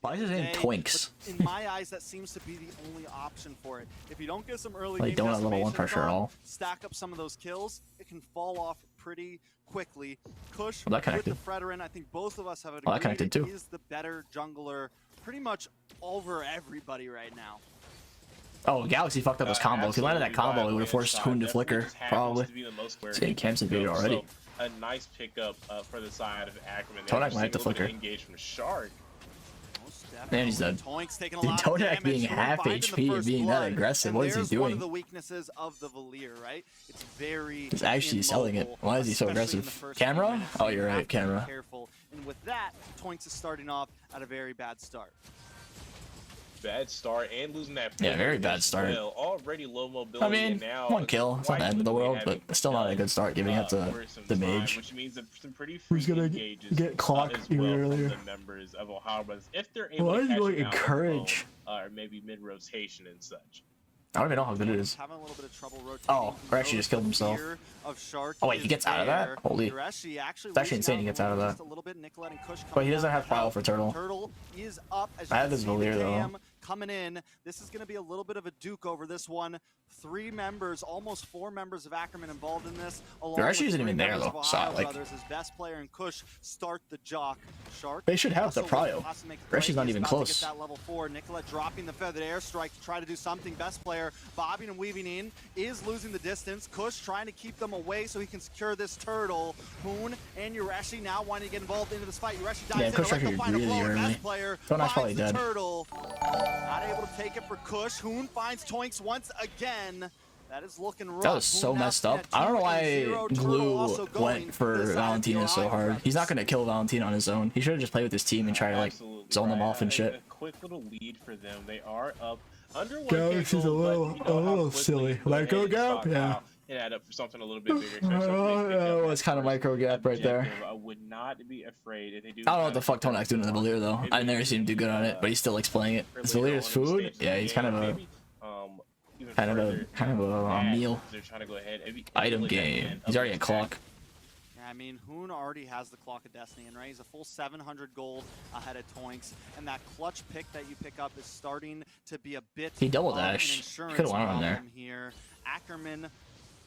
Why is his name Twinks? In my eyes, that seems to be the only option for it. If you don't get some early Like, game don't have level 1 pressure at all. stack up some of those kills, it can fall off pretty quickly. Kush Well, that with connected. the Fredorin, I think both of us have agreed, Oh, that connected too. is the better jungler pretty much over everybody right now. Oh, Galaxy fucked up his combo. If he landed that combo, it would have forced Hoon to flicker, probably. He's getting Cam's invaded already. A nice pickup for the side of Ackerman. Tonak might have to flicker. Engage from Shark. Man, he's dead. Dude, Tonak being half HP and being that aggressive, what is he doing? One of the weaknesses of the Valier, right? It's very He's actually selling it. Why is he so aggressive? Camera? Oh, you're right, camera. Careful. And with that, Toinks is starting off at a very bad start. Bad start and losing that. Yeah, very bad start. Well, already low mobility. I mean, and now 1 kill. It's not the end of the world, but it's still not a good start giving it to the mage. Which means that some pretty Who's gonna engages, get clocked as well earlier? from the members of Ohio Brothers, if they're able Why to is he catch like it out encourage? or maybe mid rotation and such. I don't even know how good it is. Having a little bit of trouble rotating. Oh, Reshi just killed himself. Oh wait, he gets out of that? Holy. It's actually insane he gets out of that. But he doesn't have file for Turtle. Turtle is up. I have his Valier though. Coming in, this is going to be a little bit of a duke over this one. 3 members, almost 4 members of Ackerman involved in this. Reshi isn't even there though. So like, his best player and Kush start the jock. Shark. They should have the prio. Reshi's not even close. That level 4. Nicolette dropping the feathered airstrike to try to do something. Best player bobbing and weaving in is losing the distance. Kush trying to keep them away so he can secure this turtle. Hoon and Yureshi now wanting to get involved into this fight. Yureshi dives in. Kush actually really early. Tonak's probably dead. Turtle. Not able to take it for Kush. Hoon finds Toinks once again. That is looking rough. That was so messed up. I don't know why Glue went for Valentina so hard. He's not gonna kill Valentina on his own. He should have just played with his team and try to like zone them off and shit. A quick little lead for them. They are up under 1K Galaxy's a little silly. Micro gap, yeah. It add up for something a little bit bigger. Oh, it's kind of micro gap right there. I would not be afraid if they do. I don't know what the fuck Tonak's doing in the Valier though. I've never seen him do good on it, but he's still like playing it. Is Valier's food? Yeah, he's kind of a meal. They're trying to go ahead. Item game. He's already at clock. I mean, Hoon already has the Clock of Destiny, and right, he's a full 700 gold ahead of Toinks, and that clutch pick that you pick up is starting to be a bit. He double dashed. He could have went on there. Here, Ackerman.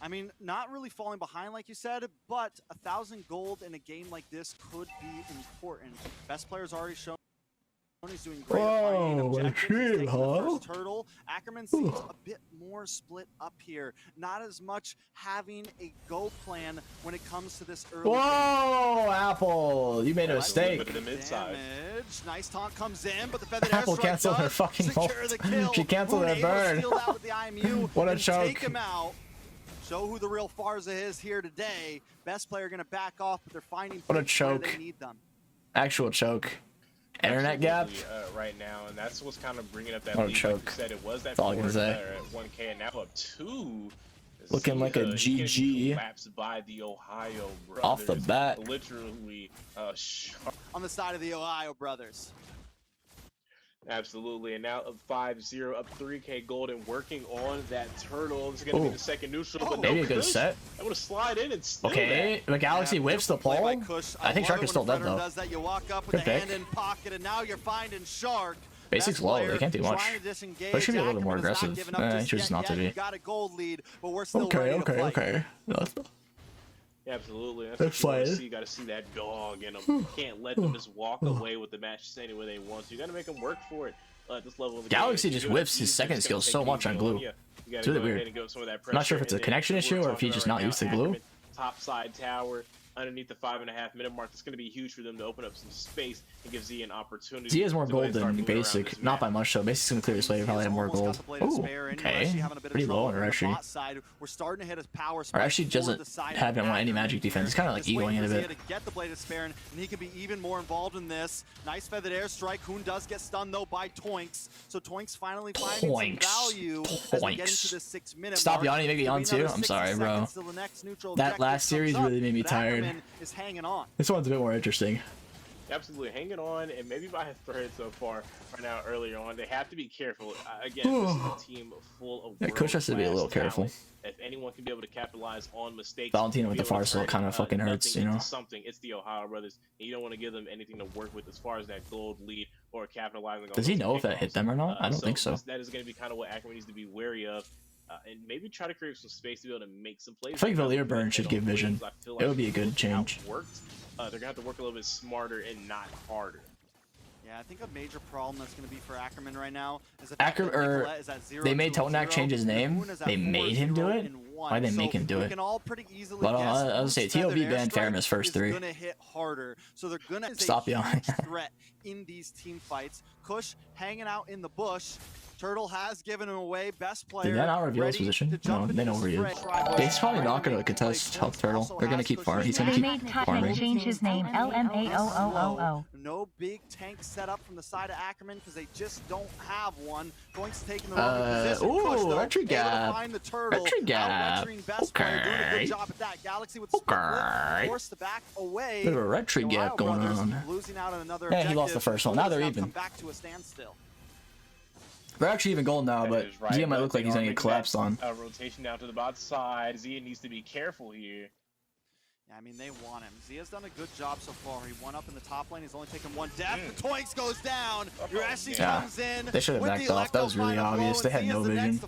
I mean, not really falling behind like you said, but 1,000 gold in a game like this could be important. Best player's already shown. He's doing great at finding objectives, first turtle. Ackerman seems a bit more split up here. Not as much having a go plan when it comes to this early Whoa, game. Apple! You made a mistake. Nice taunt comes in, but the feathered Apple canceled her fucking ult. She canceled her burn. What a choke. Take him out. Show who the real Farza is here today. Best player gonna back off, but they're finding what a choke. They need them. Actual choke. Internet gap right now, and that's what's kind of bringing up that lead. Like you said, it was that 1K, and now up 2. Looking like a GG by the Ohio brothers. Off the bat. Literally on the side of the Ohio brothers. Absolutely, and now up 5-0, up 3K gold, and working on that turtle. This is going to be the second neutral, but maybe a good set. I'm going to slide in and steal okay, the Galaxy whiffs the pole. I think Shark is still dead, though. You walk up with the hand in pocket, and now you're finding Shark. Basic's low, they can't do much. But should be a little bit more aggressive. He chooses not to be. Got a gold lead, but we're still okay. Yeah, absolutely. That's what you got to see that dog in them. You can't let them just walk away with the match just anywhere they want. So you got to make them work for it at this level of the Galaxy game. just whiffs his second skill so much on glue. It's really weird. I'm not sure if it's a connection issue or if he's just not used to glue. Top side tower underneath the 5.5 minute mark. It's going to be huge for them to open up some space and give Z an opportunity. Z has more gold than Basic, not by much though. Basic's going to clear this way, probably have more gold. Ooh, okay. Pretty low on Reshi. We're starting to hit his power. Reshi doesn't have any magic defense. He's kind of like egoing it a bit. To get the blade of spare, and he can be even more involved in this. Nice feathered airstrike. Hoon does get stunned though by Toinks. So Toinks finally finding some value as we get into the 6-minute Stop yawning, make me yawn too. I'm sorry, bro. That last series really made me tired. Is hanging on. This one's a bit more interesting. Absolutely hanging on, and maybe by a third so far right now earlier on. They have to be careful. Again, this is a team full of Kush has to be a little careful. If anyone can be able to capitalize on mistakes, Valentina with the far still kind of fucking hurts, you know. It's the Ohio brothers, and you don't want to give them anything to work with as far as that gold lead or capitalizing on. Does he know if that hit them or not? I don't think so. That is going to be kind of what Ackerman needs to be wary of. And maybe try to create some space to be able to make some plays. I think Valier Burn should give vision. It would be a good change. They're going to have to work a little bit smarter and not harder. Yeah, I think a major problem that's going to be for Ackerman right now is that they made Totenak change his name. They made him do it. Why did they make him do it? Well, I'll say TOB banned Fairness first 3. Gonna hit harder, so they're gonna stop yelling. Threat in these team fights. Kush hanging out in the bush. Turtle has given him away. Best player. Did that not reveal his position? No, they know where he is. He's probably not going to contest Health Turtle. They're going to keep farming. He's going to keep farming. Change his name. LMAOOOO. No big tank set up from the side of Ackerman because they just don't have one. Points taking the wrong position. Ooh, retry gap. Retry gap. Okay. Galaxy with force the back away. Bit of a retry gap going on. Losing out on another yeah, he lost the first one. Now they're even. Back to a standstill. They're actually even gold now, but Zia might look like he's gonna get collapsed on. Rotation down to the bot side. Zia needs to be careful here. Yeah, I mean, they want him. Zia's done a good job so far. He won up in the top lane. He's only taken 1 death. The Toinks goes down. Urashi comes in. They should have backed off. That was really obvious. They had no vision.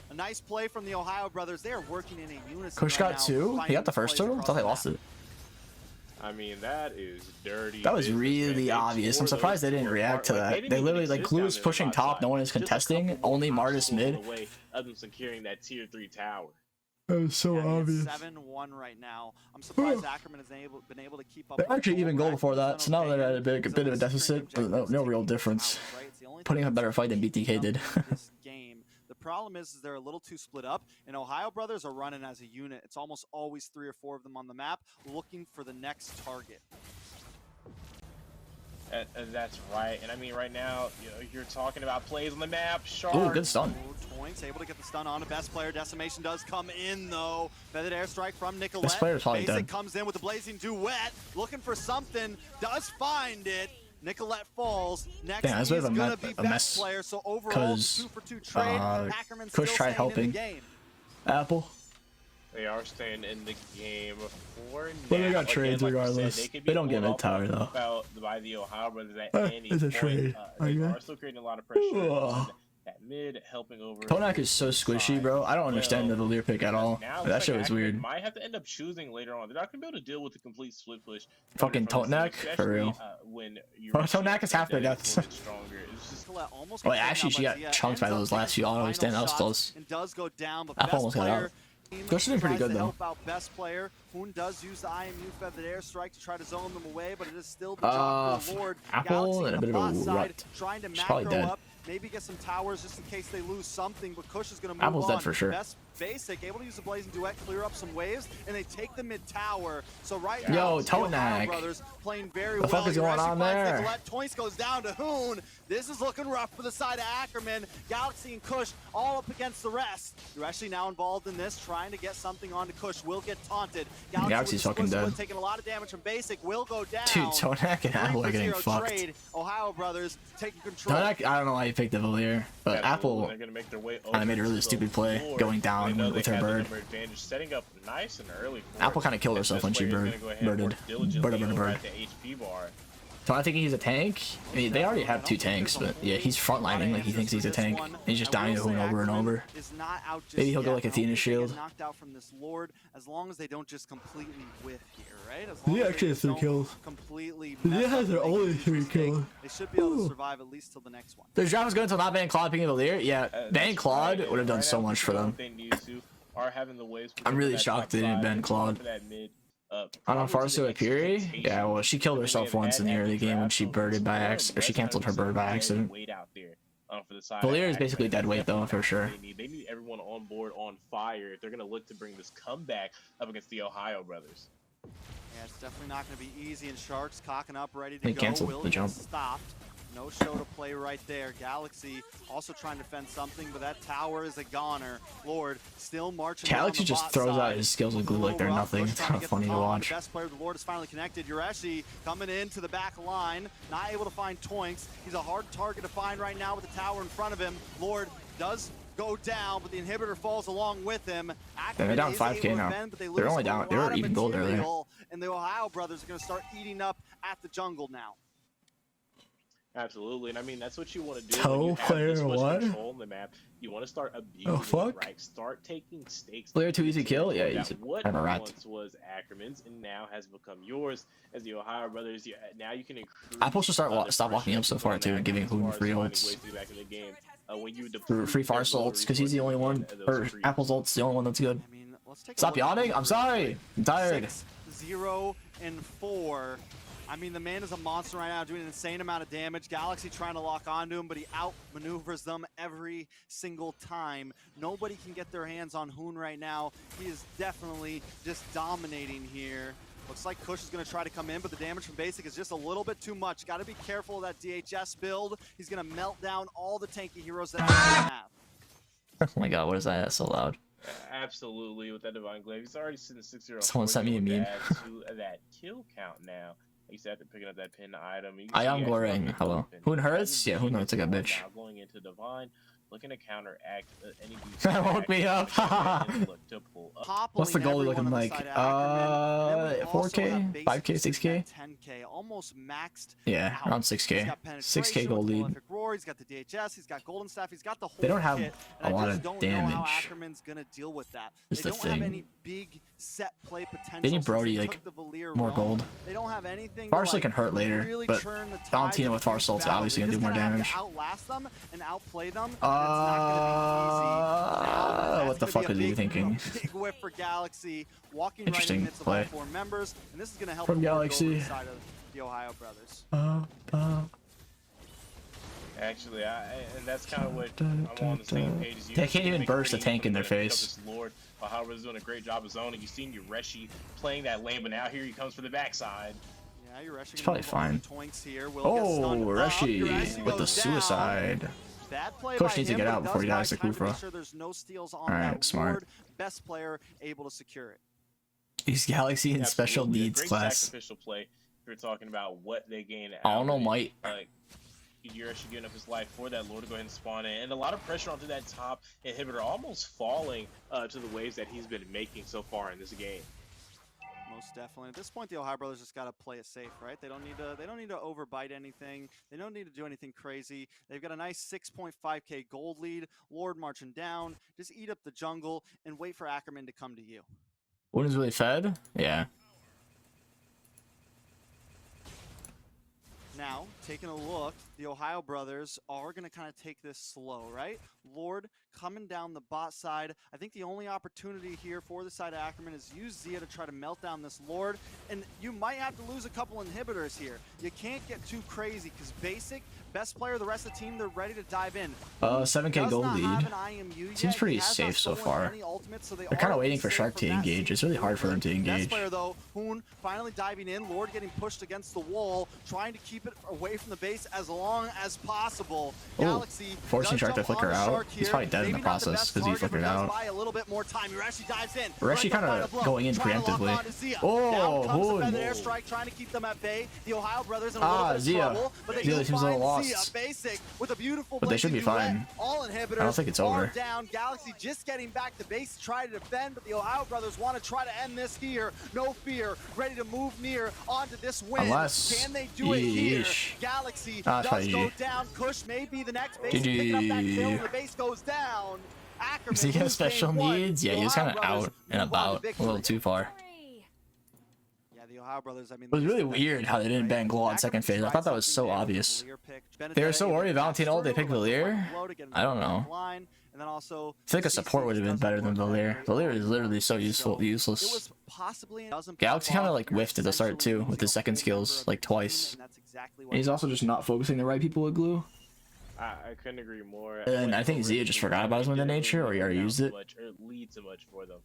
A nice play from the Ohio brothers. They are working in a unison. Kush got 2. He got the first turtle. I thought they lost it. I mean, that is dirty. That was really obvious. I'm surprised they didn't react to that. They literally, like, Glue is pushing top, no one is contesting, only Martis mid. Of them securing that tier 3 tower. That was so obvious. 7-1 right now. I'm surprised Ackerman has been able to keep up. They're actually even goal before that, so now they're at a bit of a deficit, but no real difference. Putting up a better fight than BTK did. The problem is they're a little too split up, and Ohio brothers are running as a unit. It's almost always 3 or 4 of them on the map looking for the next target. That's right. And I mean, right now, you're talking about plays on the map. Shark. Ooh, good stun. Toinks able to get the stun on. A best player. Decimation does come in, though. Feathered airstrike from Nicolette. Best player is probably dead. Comes in with the blazing duet. Looking for something. Does find it. Nicolette falls. Next damn, that's a bit of a mess. Player, so overall, 2-for-2 trade. Kush tried helping. Apple. They are staying in the game for now. But they got trades regardless. They don't get mid tower though. By the Ohio brothers at any it's a point. trade. They are still creating a lot of pressure. At mid, helping over. Totenak is so squishy, bro. I don't understand the Valier pick at all. That shit was weird. Might have to end up choosing later on. They're not gonna be able to deal with the complete split push. Fucking Totenak, for real. Totenak is half their deaths. Oh, actually, she got chunked by those last few autos. Damn, that was close. Apple almost got out. They're doing pretty good though. Best player. Hoon does use the IMU feathered airstrike to try to zone them away, but it is still the job for the Lord. Apple and a bit of a rut. Trying to She's probably dead. up. Maybe get some towers just in case they lose something, but Kush is going to move Apple's on. dead for sure. Best basic, able to use the blazing duet, clear up some waves, and they take the mid tower. So right now, yo, Totenak, brothers playing very what the well. fuck is going on there? Toinks goes down to Hoon. This is looking rough for the side of Ackerman. Galaxy and Kush all up against the rest. You're actually now involved in this, trying to get something onto Kush. Will get taunted. Galaxy's fucking dead. Taking a lot of damage from basic. Will go down. Dude, Totenak and Apple are getting fucked. Trade. Ohio brothers taking control. Totenak, I don't know why he picked the Valier, but Apple kind of made a really stupid play going down with her bird. Setting up nice and early. Apple kind of killed herself when she birded. Bird. So I think he's a tank. I mean, they already have 2 tanks, but yeah, he's frontlining like he thinks he's a tank. He's just dying to Hoon over and over. Maybe he'll go like Athena's shield. Knocked out from this Lord, as long as they don't just completely whiff here, right? He actually has 3 kills. He has their only 3 kills. They should be able to survive at least till the next one. The draft was good until not ban Claude picking Valier. Yeah, ban Claude would have done so much for them. I'm really shocked they didn't ban Claude. On Farso Akiri? Yeah, well, she killed herself once in the early game when she birded by accident, or she canceled her bird by accident. Valier is basically dead weight though, for sure. They need everyone on board on fire if they're going to look to bring this comeback up against the Ohio brothers. Yeah, it's definitely not going to be easy, and Sharks cocking up, ready to they go. Canceled the jump. Stopped. No show to play right there. Galaxy also trying to defend something, but that tower is a goner. Lord still marching. Galaxy just throws out his skills with glue like they're nothing. It's kind of funny to watch. The best player, the Lord, is finally connected. Urashi coming into the back line, not able to find Toinks. He's a hard target to find right now with the tower in front of him. Lord does go down, but the inhibitor falls along with him. They're down 5K now. They're only down. They were even gold earlier. And the Ohio brothers are going to start eating up at the jungle now. Absolutely, and I mean that's what you want to do. Toe when you have player this much what? control on the map, you want to start abusing Oh, fuck? it, right? Start taking stakes. Player 2 easy kill? Yeah, That easy. what I'm a rat. once was Ackerman's and now has become yours as the Ohio brothers. Now you can increase. Apple should stop walking up so far too and giving Hoon free ults. Free Farce ults, because he's the only one, or Apple's ult's the only one that's good. I mean, let's take a Stop look at yawning. I'm sorry. I'm tired. 6-0-4. I mean, the man is a monster right now, doing an insane amount of damage. Galaxy trying to lock onto him, but he outmaneuvers them every single time. Nobody can get their hands on Hoon right now. He is definitely just dominating here. Looks like Kush is going to try to come in, but the damage from Basic is just a little bit too much. Got to be careful of that DHS build. He's going to melt down all the tanky heroes that I have. Oh my god, what is that? That's so loud. Absolutely, with that Divine Glaive. He's already sitting 6-0. Someone sent me a meme. To that kill count now. He's after picking up that pinned item. I am glorying. Hello. Hoon hurts? Yeah, Hoon hurts like a bitch. Now going into Divine, looking to counteract any That woke me up. What's the goalie looking like? 4K? 5K? 6K? 10K, almost maxed. Yeah, out. around 6K. 6K gold lead. He's got the DHS, he's got Golden Staff, he's got the whole They don't have kit, a lot of don't damage. know how Ackerman's gonna deal with that. Just they the don't have thing. any big set play potential. They need Brody, since they like, took the Valier more realm. gold. They don't have anything. Farsley can hurt later, really but turn the tide Valentino with Farce ult's obviously gonna do more damage. Outlast them and outplay them. What the fuck are you thinking? Big whip for Galaxy, walking Interesting right in the midst play. of all 4 members, and this is going to help From the board go over Galaxy. the side of the Ohio brothers. Actually, and that's kind of what I'm on the same page as you. They can't even burst a tank in their face. Lord, Ohio's doing a great job of zoning. You've seen Yureshi playing that lane, but now here he comes for the backside. Yeah, Yureshi It's probably fine. Here. Oh, Reshi with the suicide. Kush needs to get out before he dies to Kufra. Alright, smart. Best player able to secure it. He's Galaxy in special Absolutely. needs Great class. Sacrificial play. If you're talking about what they gain. I don't know, might. Yureshi giving up his life for that Lord to go ahead and spawn in, and a lot of pressure onto that top inhibitor, almost falling to the waves that he's been making so far in this game. Most definitely. At this point, the Ohio brothers just got to play it safe, right? They don't need to overbite anything. They don't need to do anything crazy. They've got a nice 6.5K gold lead. Lord marching down. Just eat up the jungle and wait for Ackerman to come to you. Wood is really fed? Yeah. Now, taking a look, the Ohio brothers are going to kind of take this slow, right? Lord coming down the bot side. I think the only opportunity here for the side of Ackerman is use Zia to try to melt down this Lord. And you might have to lose a couple inhibitors here. You can't get too crazy because Basic, best player of the rest of the team, they're ready to dive in. 7K gold lead. Seems pretty safe so far. They're kind of waiting for Shark to engage. It's really hard for them to engage. Best player though, Hoon finally diving in. Lord getting pushed against the wall, trying to keep it away from the base as long as possible. Galaxy forcing Shark to flicker out. He's probably dead in the process because he flickered out. A little bit more time. Yureshi dives in. We're actually kind of going in preemptively. Oh, Hoon. Airstrike trying to keep them at bay. The Ohio brothers in a little bit of trouble, but they Zia seems a little lost. Basic with a beautiful, but they should be fine. All inhibitors. I don't think it's over. Down. Galaxy just getting back to base to try to defend, but the Ohio brothers want to try to end this here. No fear, ready to move near onto this win. Unless, can they do it here? Galaxy does go down. Kush may be the next base. Picking up that kill, and the base goes down. Does he have special needs? Yeah, he was kind of out and about a little too far. Yeah, the Ohio brothers, I mean, it was really weird how they didn't ban Glow on second phase. I thought that was so obvious. They were so worried Valentino they picked Valier. I don't know. I feel like a support would have been better than Valier. Valier is literally so useless. Galaxy kind of like whiffed at the start too with his second skills like twice. And he's also just not focusing the right people with glue. I couldn't agree more. And I think Zia just forgot about his Wind of Nature, or he already used it. Lead too much for them.